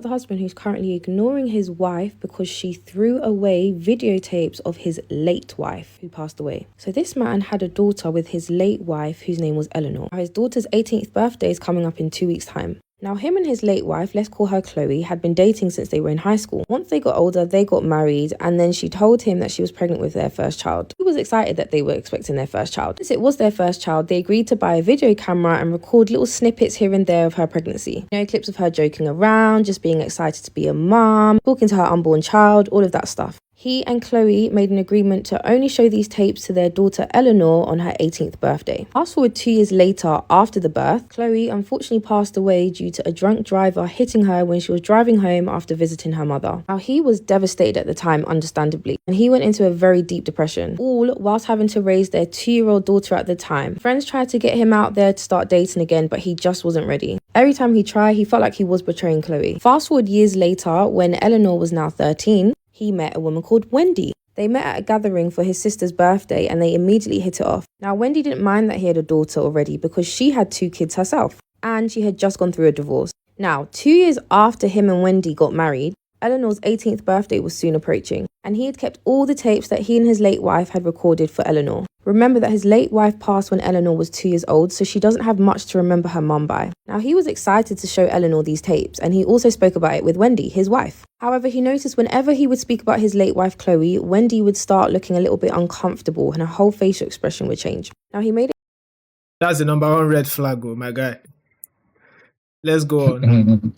The husband who's currently ignoring his wife because she threw away videotapes of his late wife who passed away. So this man had a daughter with his late wife whose name was Eleanor. Now, his daughter's 18th birthday is coming up in 2 weeks' time. Now, him and his late wife, let's call her Chloe, had been dating since they were in high school. Once they got older, they got married, and then she told him that she was pregnant with their first child. He was excited that they were expecting their first child. Since it was their first child, they agreed to buy a video camera and record little snippets here and there of her pregnancy. You know, clips of her joking around, just being excited to be a mom, talking to her unborn child, all of that stuff. He and Chloe made an agreement to only show these tapes to their daughter Eleanor on her 18th birthday. Fast forward 2 years later, after the birth, Chloe unfortunately passed away due to a drunk driver hitting her when she was driving home after visiting her mother. Now, he was devastated at the time, understandably, and he went into a very deep depression, all whilst having to raise their 2-year-old daughter at the time. Friends tried to get him out there to start dating again, but he just wasn't ready. Every time he tried, he felt like he was betraying Chloe. Fast forward years later, when Eleanor was now 13, he met a woman called Wendy. They met at a gathering for his sister's birthday and they immediately hit it off. Now, Wendy didn't mind that he had a daughter already because she had 2 kids herself and she had just gone through a divorce. Now, 2 years after him and Wendy got married, Eleanor's 18th birthday was soon approaching, and he had kept all the tapes that he and his late wife had recorded for Eleanor. Remember that his late wife passed when Eleanor was 2 years old, so she doesn't have much to remember her mum by. Now, he was excited to show Eleanor these tapes, and he also spoke about it with Wendy, his wife. However, he noticed whenever he would speak about his late wife, Chloe, Wendy would start looking a little bit uncomfortable, and her whole facial expression would change. Now, he made it... That's the number 1 red flag, oh my guy. Let's go on.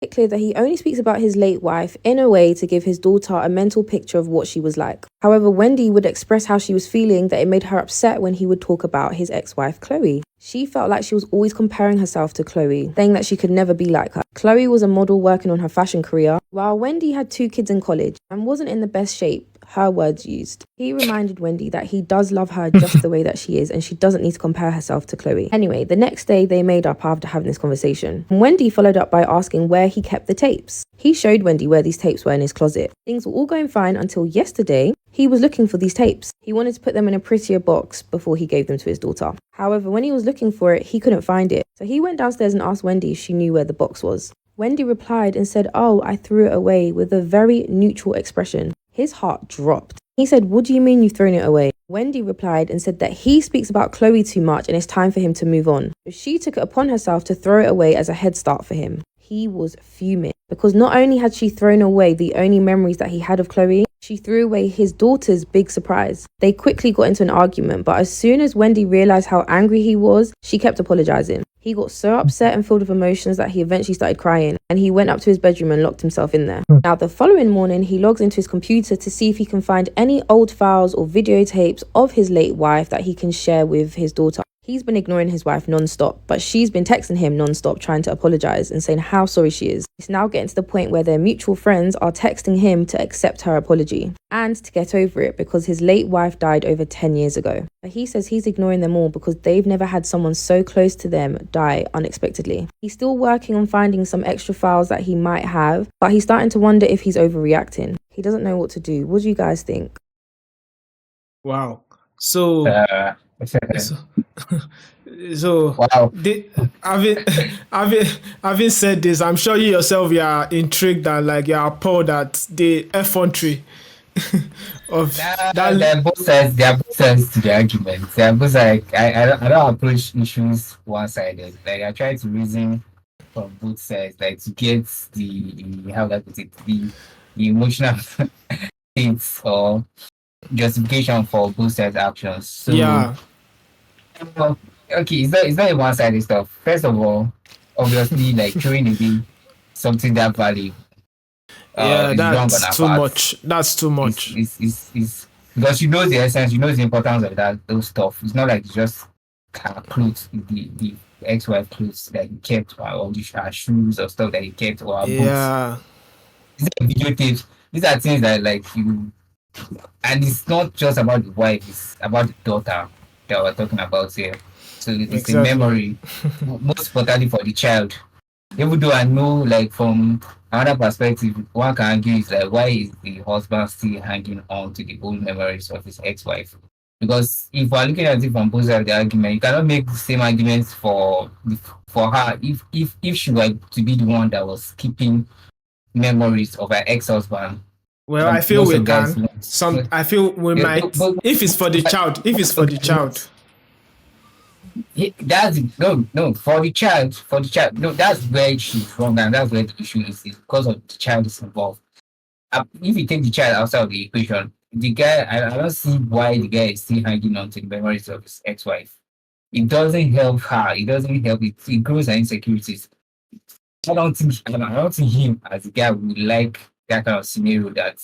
clear that he only speaks about his late wife in a way to give his daughter a mental picture of what she was like. However, Wendy would express how she was feeling that it made her upset when he would talk about his ex-wife, Chloe. She felt like she was always comparing herself to Chloe, saying that she could never be like her. Chloe was a model working on her fashion career, while Wendy had 2 kids in college and wasn't in the best shape, her words used. He reminded Wendy that he does love her just the way that she is and she doesn't need to compare herself to Chloe. Anyway, the next day they made up after having this conversation. Wendy followed up by asking where he kept the tapes. He showed Wendy where these tapes were in his closet. Things were all going fine until yesterday. He was looking for these tapes. He wanted to put them in a prettier box before he gave them to his daughter. However, when he was looking for it, he couldn't find it. So he went downstairs and asked Wendy if she knew where the box was. Wendy replied and said, "Oh, I threw it away," with a very neutral expression. His heart dropped. He said, "What do you mean you've thrown it away?" Wendy replied and said that he speaks about Chloe too much and it's time for him to move on. So she took it upon herself to throw it away as a head start for him. He was fuming because not only had she thrown away the only memories that he had of Chloe, she threw away his daughter's big surprise. They quickly got into an argument, but as soon as Wendy realized how angry he was, she kept apologizing. He got so upset and filled with emotions that he eventually started crying, and he went up to his bedroom and locked himself in there. Now, the following morning, he logs into his computer to see if he can find any old files or videotapes of his late wife that he can share with his daughter. He's been ignoring his wife non-stop, but she's been texting him non-stop trying to apologize and saying how sorry she is. It's now getting to the point where their mutual friends are texting him to accept her apology and to get over it because his late wife died over 10 years ago. But he says he's ignoring them all because they've never had someone so close to them die unexpectedly. He's still working on finding some extra files that he might have, but he's starting to wonder if he's overreacting. He doesn't know what to do. What do you guys think? Wow. So wow. Having said this, I'm sure you yourself you are intrigued and like you are appalled at the effrontery of that. There are both sides. There are both sides to the argument. There are both like I don't approach issues one-sided. Like I try to reason from both sides, like to get the how do I put it, the emotional things or justification for both sides' actions. So Yeah. Okay, it's not a one-sided stuff. First of all, obviously, like throwing away something that value. Yeah, is wrong on that's our too part. much. That's too much. It's because you know the essence, you know the importance of those stuff. It's not like it's just her clothes, the ex-wife clothes that he kept, or her shoes or stuff that he kept, or her books. Yeah. These are videotapes. These are things that like you, and it's not just about the wife, it's about the daughter that we're talking about here. So it's Exactly. a memory, most importantly for the child. Even though I know, like from another perspective, one can argue is like, why is the husband still hanging on to the old memories of his ex-wife? Because if we're looking at it from both sides of the argument, you cannot make the same arguments for for her if she were to be the one that was keeping memories of her ex-husband. Well, I feel Most we of guys can. want. I feel we Yeah, might. If it's for the child, if it's for the okay, child. that's no for the child no, that's where she's wrong, and that's where the issue is because of the child is involved. If you take the child outside of the equation, the guy, I don't see why the guy is still hanging on to the memories of his ex-wife. It doesn't help her. It doesn't help it. It grows her insecurities. I don't think him as a guy would like that kind of scenario that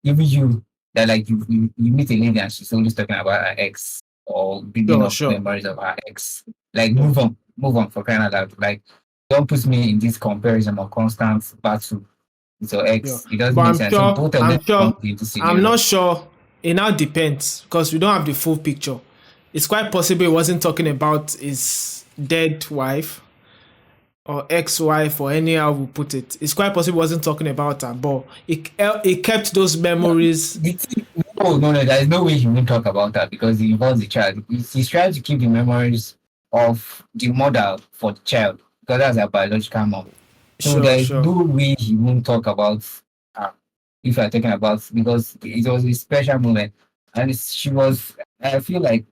even you that like you meet a lady and she's always talking about her ex or bringing Sure, up sure. memories of her ex. Like move on for crying out loud. Like don't put me in this comparison or constant battle with your Yeah. ex. It doesn't But make sense. So both of them don't be in this I'm scenario. not sure. It now depends because we don't have the full picture. It's quite possible he wasn't talking about his dead wife or ex-wife or anyhow we put it. It's quite possible he wasn't talking about her, but he kept those memories. No, there is no way he won't talk about that because he involves the child. He's trying to keep the memories of the mother for the child because that's her biological mom. So Sure, there is sure. no way he won't talk about her if you're talking about because it was a special moment. And she was I feel like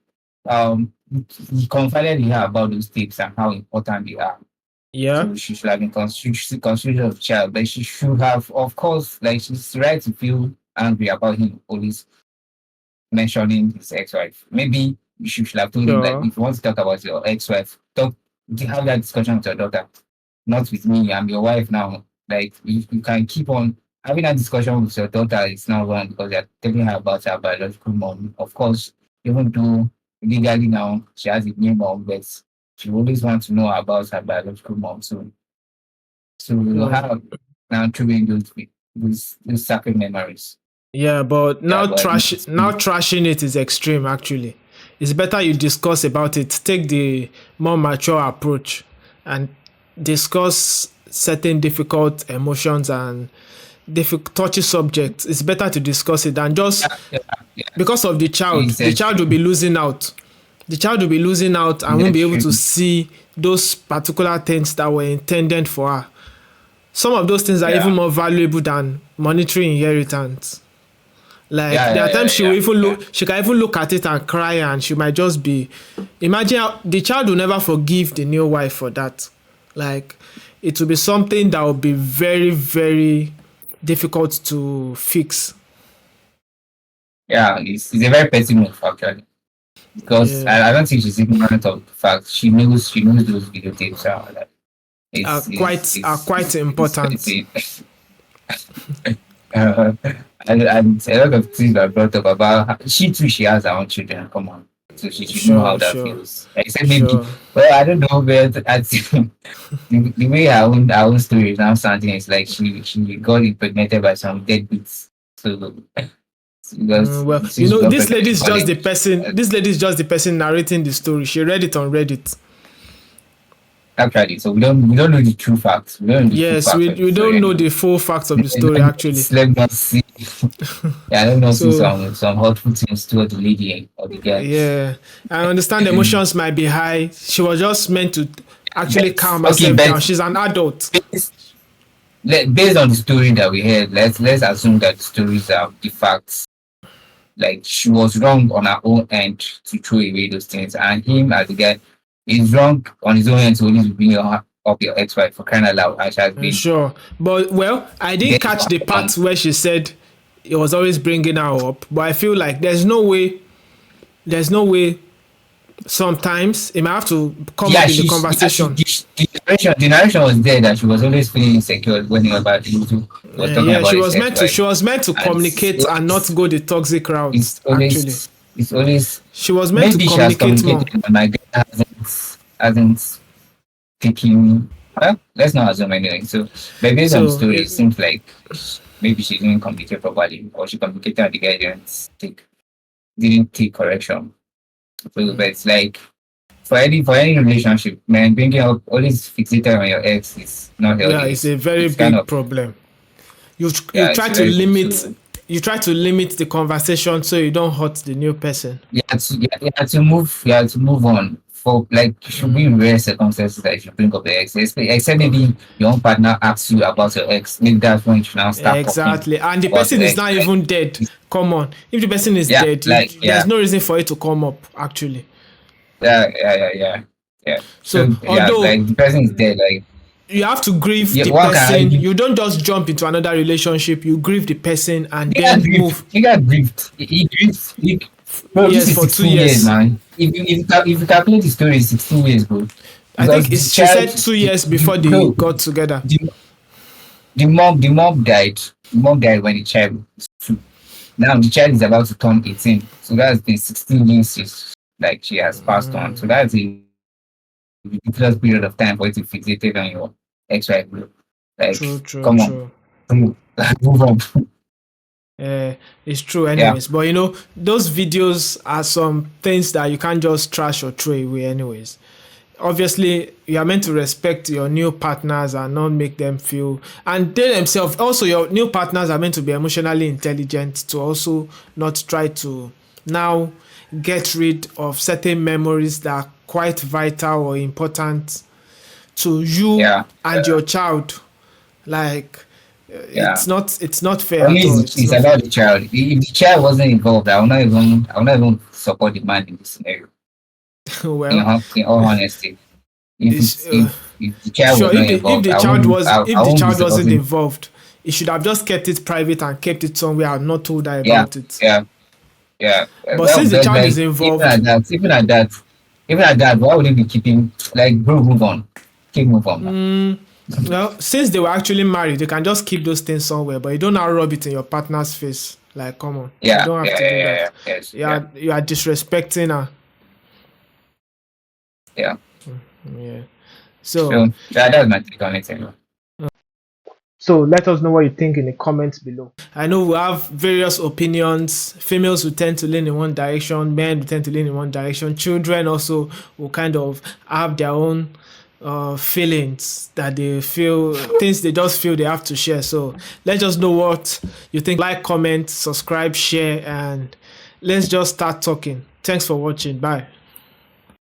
he confided in her about those tips and how important they are. Yeah. So she should have been considered of child, but she should have, of course, like she's right to feel angry about him always mentioning his ex-wife. Maybe you should have told him like Sure. if you want to talk about your ex-wife, have that discussion with your daughter, not with me. I'm your wife now. Like you can keep on having that discussion with your daughter. It's not wrong because you're telling her about her biological mom. Of course, even though legally now she has a new mom, but she always wants to know about her biological mom. So we'll Sure. have now triggering those sacred memories. Yeah, but Yeah, but now trashing it is extreme actually. It's better you discuss about it. Take the more mature approach and discuss certain difficult emotions and touchy subjects. It's better to discuss it than just yeah, yeah. because of the child. It's The child will be extreme. losing out. The child will be losing out and It's won't be able to extreme. see those particular things that were intended for her. Some of those things are even Yeah. more valuable than monetary inheritance. Like Yeah, there yeah, are yeah, times yeah, yeah. she can even look at it and cry and she might just be imagine how the child will never forgive the new wife for that. Like it will be something that will be very, very difficult to fix. Yeah, it's a very petty move actually. Because Yeah. I don't think she's ignorant of the fact she knows those videotapes are like Are quite it's important. petty. Uh, and a lot of things were brought up about her. She too, she has her own children. Come on, so she should know how Sure, that sure, feels. Except maybe, sure. well, I don't know, but I think the way her own story is now sounding is like she got impregnated by some deadbeats. So because Well, since she got this pregnant lady in is just the college, person. This lady is just the person narrating the story. She read it on Reddit. actually, so we don't know the true facts. We don't know the full Yes, facts of the we story don't know anyway. the full facts of the story actually. Let me see. Yeah, let me not see So some hurtful things toward the lady or the guy. yeah, I understand the emotions might be high. She was just meant to actually But calm okay, herself down. but She's an adult. based on the story that we heard, let's assume that the stories are the facts. Like she was wrong on her own end to throw away those things, and him as the guy is wrong on his own end to always bring up your ex-wife for crying out loud, and she has been Sure, but well, I didn't getting catch the part wrong. where she said it was always bringing her up. But I feel like there's no way. There's no way. Sometimes it might have to come Yeah, up in the conversation. the narration was there that she was always feeling insecure whenever he was talking Yeah, about his she ex-wife, was meant to and communicate and not go the toxic route. it's Actually, always it's always she was meant to maybe she has communicate more. communicated, but my guy hasn't taken. Well, let's not assume anyway. So, but based on the So story, it seems like maybe she didn't communicate properly, or she communicated and the guy didn't take correction. So, but it's like for any relationship, man, bringing up always fixated on your ex is not yeah, healthy. it's a very It's kind big of problem. You yeah, it's try to very big. limit So the conversation so you don't hurt the new person. you have to move on for like you should be in rare circumstances that you should bring up the ex, except maybe your own partner asks you about your ex. Maybe that's when you should now start talking Exactly. And the about person your is ex. not Like, even dead. Come on. If the person is yeah, dead, like there's yeah, no reason for it to come up, actually. yeah. So, So yeah, although like the person is dead. Like you have to grieve yeah, the one can person, argue. you don't just jump into another relationship, you grieve the person and He got then grieved. move. He got grieved. He grieved. Bro, this Yes, is for 2 16 years, years. man. If you calculate the story, it's 16 years, bro. I Because think the she child, said 2 years before they no, got together. the, the mom died. The mom died when the child was 2. Now the child is about to turn 18. So that's been 16 years since like she has passed on. So that's a ridiculous period of time for you to fixate it on your ex-wife, bro. Like, True, true, come on. true. Move on. It's true Yeah. anyways. But you know, those videos are some things that you can't just trash or throw away anyways. Obviously, you are meant to respect your new partners and not make them feel, and they themselves also, your new partners are meant to be emotionally intelligent to also not try to now get rid of certain memories that are quite vital or important to you Yeah. and your child. Like Yeah. it's not fair For me, at all. It's it's not fair. about the child. If the child wasn't involved, I will not even support the man in this scenario. Well, In all honesty, it's if the child sure, was not if involved, the child was I if the won't be child wasn't supporting. involved, he should have just kept it private and kept it somewhere and not told her Yeah, about it. yeah, yeah. But Well, since the but child is like involved, even at that, why would he be keeping like bro? Move on, keep move on, man. well, since they were actually married, they can just keep those things somewhere. But you don't now rub it in your partner's face. Like, come on, you Yeah, don't have yeah, to yeah, do yeah, that. yeah. Yes, yeah, You are disrespecting her. yeah. Yeah. So So that's my take on it. Anyway. So let us know what you think in the comments below. I know we have various opinions. Females will tend to lean in one direction, men will tend to lean in one direction. Children also will kind of have their own feelings that they feel, things they just feel they have to share. So let's just know what you think. Like, comment, subscribe, share, and let's just start talking. Thanks for watching. Bye.